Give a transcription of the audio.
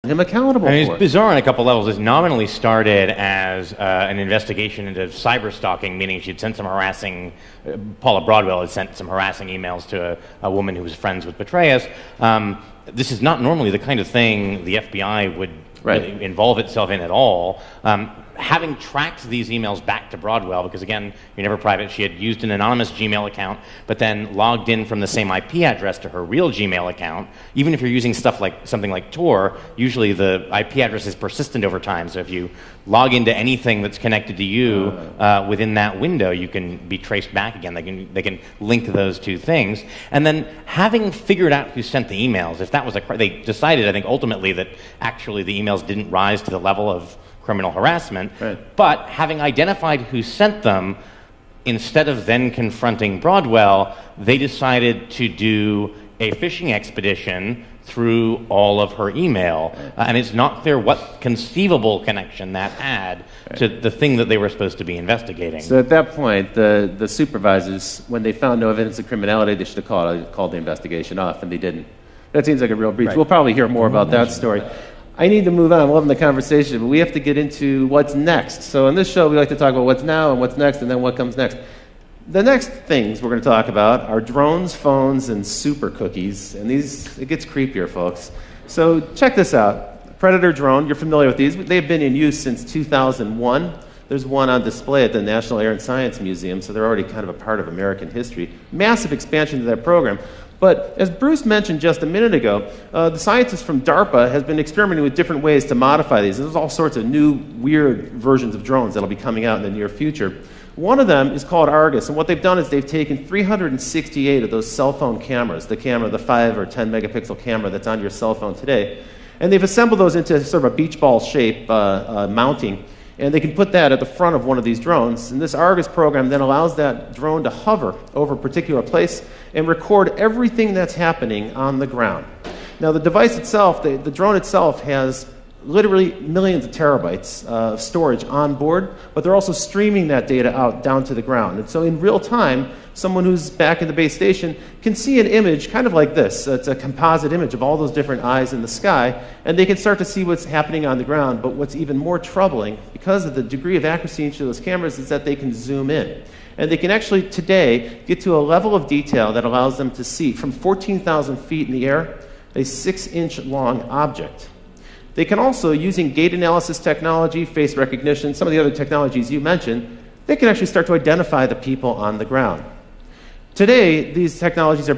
him accountable for it. It's bizarre on a couple levels. It nominally started as an investigation into cyber stalking, meaning she'd sent some harassing, Paula Broadwell had sent some harassing emails to a woman who was friends with Petraeus. This is not normally the kind of thing the FBI would involve itself in at all. Having tracked these emails back to Broadwell, because again, you're never private, she had used an anonymous Gmail account, but then logged in from the same IP address to her real Gmail account. Even if you're using stuff like something like Tor, usually the IP address is persistent over time. So if you log into anything that's connected to you within that window, you can be traced back again. They can link those two things. And then having figured out who sent the emails, if that was they decided, I think, ultimately that actually the emails didn't rise to the level of criminal harassment, but having identified who sent them, instead of then confronting Broadwell, they decided to do a fishing expedition through all of her email. And it's not clear what conceivable connection that had to the thing that they were supposed to be investigating. So at that point, the supervisors, when they found no evidence of criminality, they should have called the investigation off, and they didn't. That seems like a real breach. We'll probably hear more about that story. I need to move on. I'm loving the conversation, but we have to get into what's next. So in this show, we like to talk about what's now and what's next, and then what comes next. The next things we're going to talk about are drones, phones, and super cookies. And it gets creepier, folks. So check this out. Predator drone, you're familiar with these. They've been in use since 2001. There's one on display at the National Air and Science Museum, so they're already kind of a part of American history. Massive expansion to that program. But as Bruce mentioned just a minute ago, the scientists from DARPA have been experimenting with different ways to modify these. There's all sorts of new, weird versions of drones that'll be coming out in the near future. One of them is called Argus, and what they've done is they've taken 368 of those cell phone cameras, the 5 or 10 megapixel camera that's on your cell phone today, and they've assembled those into sort of a beach ball shape mounting, and they can put that at the front of one of these drones. And this Argus program then allows that drone to hover over a particular place and record everything that's happening on the ground. Now the device itself, the drone itself, has literally millions of terabytes of storage on board, but they're also streaming that data out down to the ground. And so in real time, someone who's back in the base station can see an image kind of like this. It's a composite image of all those different eyes in the sky, and they can start to see what's happening on the ground. But what's even more troubling, because of the degree of accuracy in each of those cameras, is that they can zoom in. And they can actually, today, get to a level of detail that allows them to see, from 14,000 feet in the air, a 6-inch long object. They can also, using gait analysis technology, face recognition, some of the other technologies you mentioned, they can actually start to identify the people on the ground. Today, these technologies are